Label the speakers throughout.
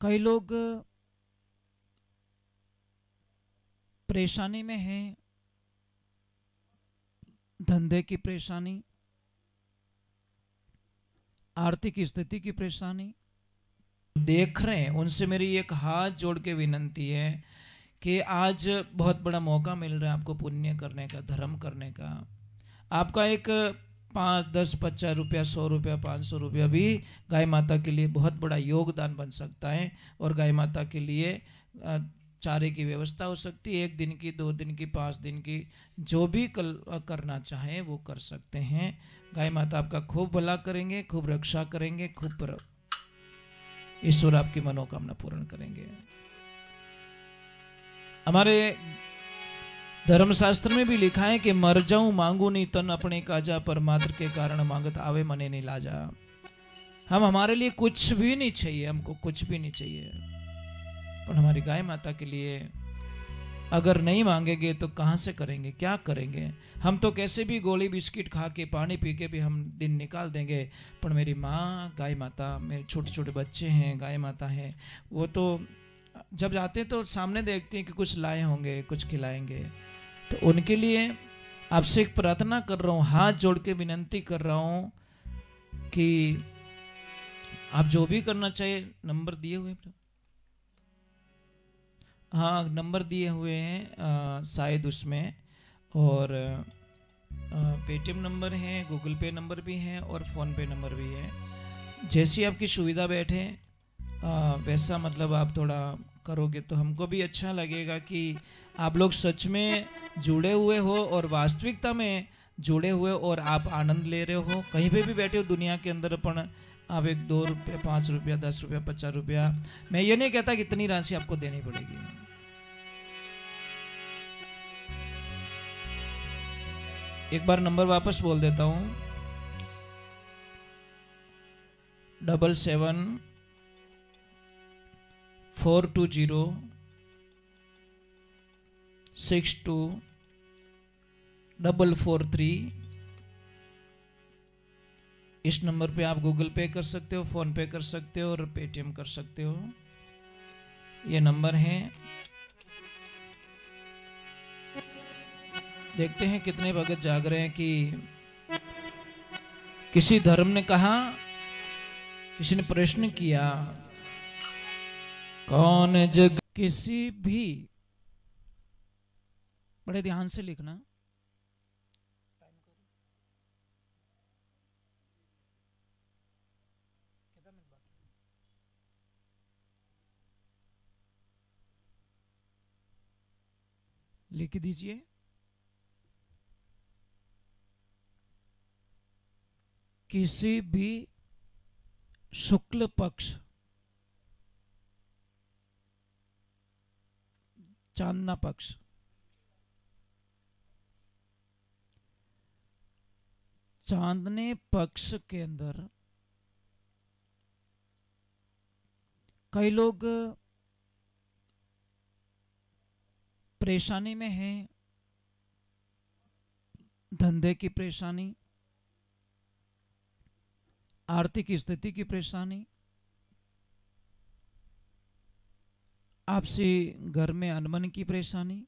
Speaker 1: कई लोग परेशानी में हैं, धंधे की परेशानी, आर्थिक स्थिति की परेशानी देख रहे हैं। उनसे मेरी एक हाथ जोड़ के विनती है कि आज बहुत बड़ा मौका मिल रहा है आपको पुण्य करने का, धर्म करने का। आपका एक 5, 10, 50 रुपया, 100 रुपया, 500 रुपया भी गाय माता के लिए बहुत बड़ा योगदान बन सकता है। और गाय माता के लिए चारे की व्यवस्था हो सकती है, 1 दिन की, 2 दिन की, 5 दिन की, जो भी करना चाहे वो कर सकते हैं। गाय माता आपका खूब भला करेंगे, खूब रक्षा करेंगे, खूब ईश्वर आपकी मनोकामना पूर्ण करेंगे। हमारे धर्मशास्त्र में भी लिखा है कि मर जाऊं मांगू नहीं तन अपने काजा, पर मात्र के कारण मांगत आवे मने नहीं लाजा। हम हमारे लिए कुछ भी नहीं चाहिए, हमको कुछ भी नहीं चाहिए, पर हमारी गाय माता के लिए अगर नहीं मांगेंगे तो कहां से करेंगे, क्या करेंगे। हम तो कैसे भी गोली बिस्किट खा के, पानी पी के भी हम दिन निकाल देंगे, पर मेरी माँ गाय माता, मेरे छोटे छोटे बच्चे हैं, गाय माता है, वो तो जब जाते हैं तो सामने देखते हैं कि कुछ लाए होंगे, कुछ खिलाएंगे। तो उनके लिए आपसे एक प्रार्थना कर रहा हूँ, हाथ जोड़ के विनंती कर रहा हूँ कि आप जो भी करना चाहिए, नंबर दिए हुए, हाँ नंबर दिए हुए हैं शायद उसमें, और पेटीएम नंबर है, गूगल पे नंबर भी है और फ़ोन पे नंबर भी है। जैसी आपकी सुविधा बैठे वैसा मतलब आप थोड़ा करोगे तो हमको भी अच्छा लगेगा कि आप लोग सच में जुड़े हुए हो और वास्तविकता में जुड़े हुए और आप आनंद ले रहे हो। कहीं पे भी बैठे हो दुनिया के अंदर, अपन आप 1, 2 रुपये, 5 रुपया, 10 रुपया, 50 रुपया, मैं ये नहीं कहता कि इतनी राशि आपको देनी पड़ेगी। एक बार नंबर वापस बोल देता हूं, 77 420 62 443। इस नंबर पे आप गूगल पे कर सकते हो, फोन पे कर सकते हो और पेटीएम कर सकते हो। ये नंबर है। देखते हैं कितने भगत जाग रहे हैं। कि किसी धर्म ने कहा, किसी ने प्रश्न किया, कौन जग किसी भी, बड़े ध्यान से लिखना, लिख दीजिए। किसी भी शुक्ल पक्ष, चांदना पक्ष, चांदने पक्ष के अंदर कई लोग परेशानी में हैं, धंधे की परेशानी, आर्थिक स्थिति की परेशानी, आपसी घर में अनबन की परेशानी,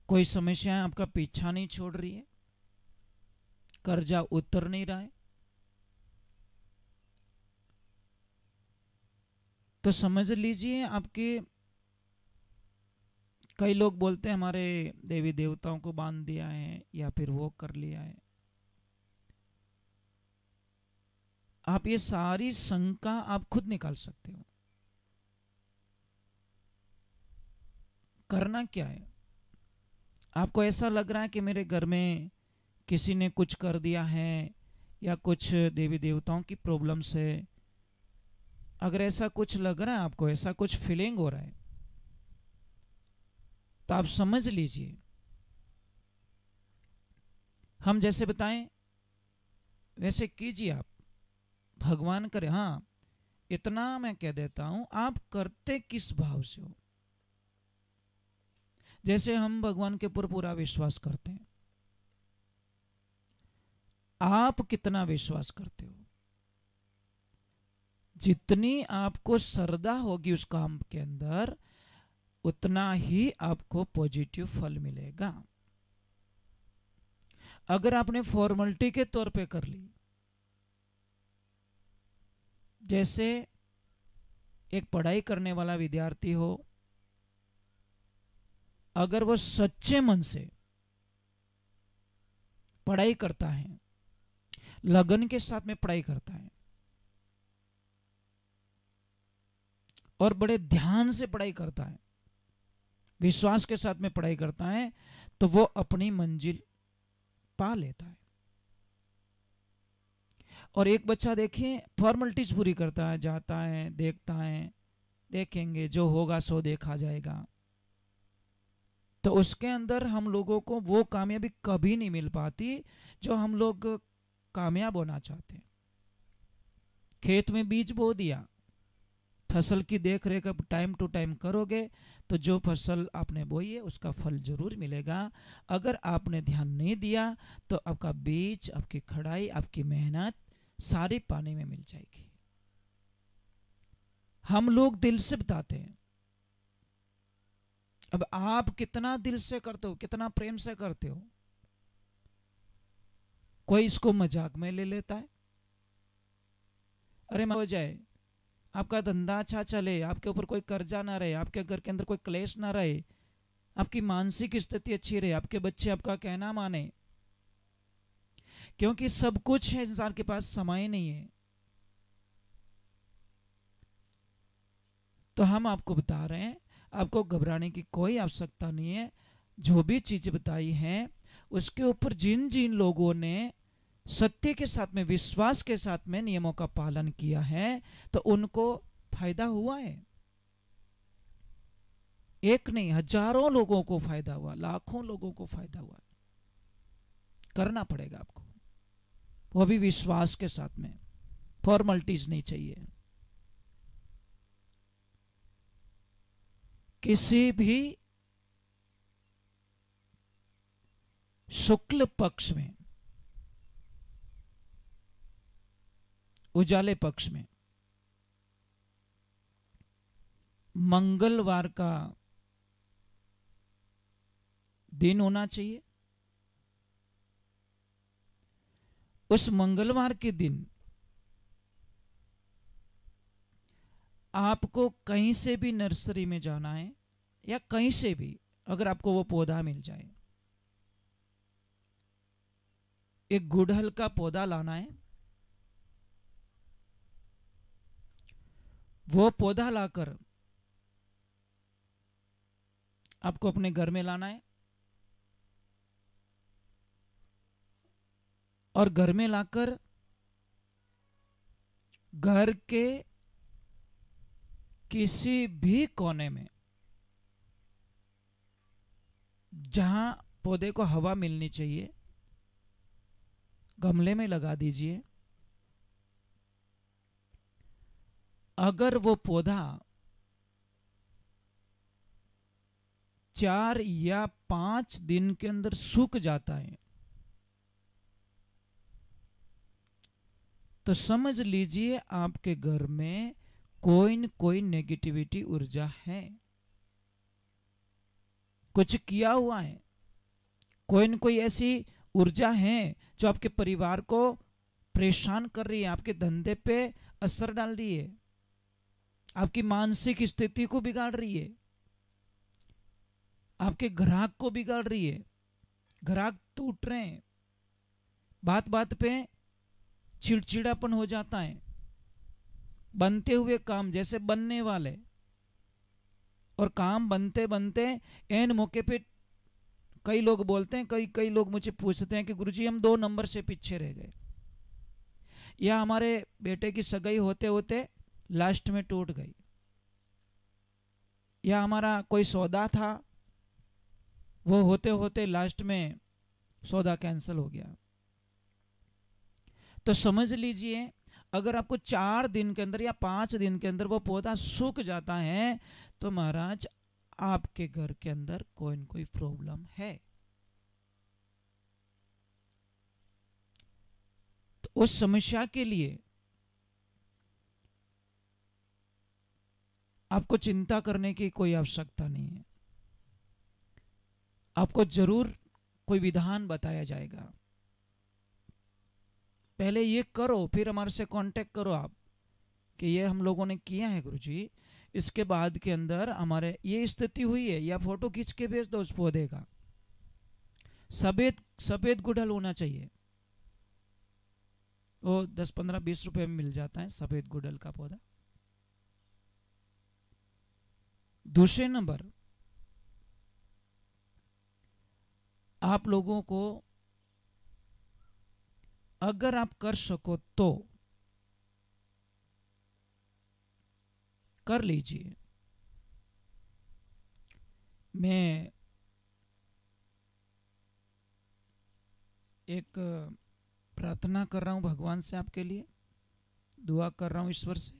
Speaker 1: कोई समस्याएं आपका पीछा नहीं छोड़ रही है, कर्जा उतर नहीं रहा है, तो समझ लीजिए आपके, कई लोग बोलते हैं हमारे देवी देवताओं को बांध दिया है या फिर वो कर लिया है। आप ये सारी शंका आप खुद निकाल सकते हो। करना क्या है, आपको ऐसा लग रहा है कि मेरे घर में किसी ने कुछ कर दिया है या कुछ देवी देवताओं की प्रॉब्लम्स है, अगर ऐसा कुछ लग रहा है आपको, ऐसा कुछ फीलिंग हो रहा है, तो आप समझ लीजिए, हम जैसे बताएं वैसे कीजिए आप, भगवान करे। हाँ इतना मैं कह देता हूं, आप करते किस भाव से हो। जैसे हम भगवान के ऊपर पूरा विश्वास करते हैं, आप कितना विश्वास करते हो। जितनी आपको श्रद्धा होगी उस काम के अंदर, उतना ही आपको पॉजिटिव फल मिलेगा। अगर आपने फॉर्मेलिटी के तौर पे कर ली, जैसे एक पढ़ाई करने वाला विद्यार्थी हो, अगर वो सच्चे मन से पढ़ाई करता है, लगन के साथ में पढ़ाई करता है और बड़े ध्यान से पढ़ाई करता है, विश्वास के साथ में पढ़ाई करता है, तो वो अपनी मंजिल पा लेता है। और एक बच्चा देखिए फॉर्मेलिटीज पूरी करता है, जाता है, देखता है, देखेंगे जो होगा सो देखा जाएगा, तो उसके अंदर हम लोगों को वो कामयाबी कभी नहीं मिल पाती जो हम लोग कामयाब होना चाहते हैं। खेत में बीज बो दिया, फसल की देख रेख अब टाइम टू टाइम करोगे तो जो फसल आपने बोई है उसका फल जरूर मिलेगा। अगर आपने ध्यान नहीं दिया तो आपका बीज, आपकी खड़ाई, आपकी मेहनत सारी पानी में मिल जाएगी। हम लोग दिल से बताते हैं, अब आप कितना दिल से करते हो, कितना प्रेम से करते हो। कोई इसको मजाक में ले लेता है, अरे हो जाए, आपका धंधा अच्छा चले, आपके ऊपर कोई कर्जा ना रहे, आपके घर के अंदर कोई क्लेश ना रहे, आपकी मानसिक स्थिति अच्छी रहे, आपके बच्चे आपका कहना माने, क्योंकि सब कुछ है इंसान के पास, समय नहीं है। तो हम आपको बता रहे हैं, आपको घबराने की कोई आवश्यकता नहीं है। जो भी चीजें बताई हैं उसके ऊपर जिन जिन लोगों ने सत्य के साथ में, विश्वास के साथ में नियमों का पालन किया है तो उनको फायदा हुआ है। एक नहीं, हजारों लोगों को फायदा हुआ, लाखों लोगों को फायदा हुआ। करना पड़ेगा आपको, वो भी विश्वास के साथ में, फॉर्मेलिटीज नहीं चाहिए। किसी भी शुक्ल पक्ष में, उजाले पक्ष में, मंगलवार का दिन होना चाहिए। उस मंगलवार के दिन आपको कहीं से भी नर्सरी में जाना है या कहीं से भी अगर आपको वो पौधा मिल जाए, एक गुड़हल का पौधा लाना है, वो पौधा लाकर आपको अपने घर में लाना है और घर में लाकर घर के किसी भी कोने में जहां पौधे को हवा मिलनी चाहिए, गमले में लगा दीजिए। अगर वो पौधा 4 या 5 दिन के अंदर सूख जाता है तो समझ लीजिए आपके घर में कोई न कोई नेगेटिविटी ऊर्जा है, कुछ किया हुआ है, कोई न कोई ऐसी ऊर्जा है जो आपके परिवार को परेशान कर रही है, आपके धंधे पे असर डाल रही है, आपकी मानसिक स्थिति को बिगाड़ रही है, आपके ग्राहक को बिगाड़ रही है। ग्राहक टूट रहे हैं, बात बात पे चिड़चिड़ापन हो जाता है, बनते हुए काम जैसे बनने वाले, और काम बनते बनते एन मौके पे कई लोग बोलते हैं, कई लोग मुझे पूछते हैं कि गुरुजी हम 2 नंबर से पीछे रह गए, या हमारे बेटे की सगाई होते होते लास्ट में टूट गई, या हमारा कोई सौदा था वो होते होते लास्ट में सौदा कैंसिल हो गया। तो समझ लीजिए अगर आपको 4 दिन के अंदर या 5 दिन के अंदर वो पौधा सूख जाता है तो महाराज आपके घर के अंदर कोई न कोई प्रॉब्लम है। तो उस समस्या के लिए आपको चिंता करने की कोई आवश्यकता नहीं है। आपको जरूर कोई विधान बताया जाएगा। पहले ये करो, फिर हमारे से कांटेक्ट करो आप कि ये हम लोगों ने किया है गुरुजी, इसके बाद के अंदर हमारे ये स्थिति हुई है, या फोटो खींच के भेज दो उस पौधे का। सफेद सफेद गुड़हल होना चाहिए, वो 10 15 20 रुपए में मिल जाता है सफेद गुड़हल का पौधा। दूसरे नंबर, आप लोगों को अगर आप कर सको तो कर लीजिए। मैं एक प्रार्थना कर रहा हूं भगवान से, आपके लिए दुआ कर रहा हूं ईश्वर से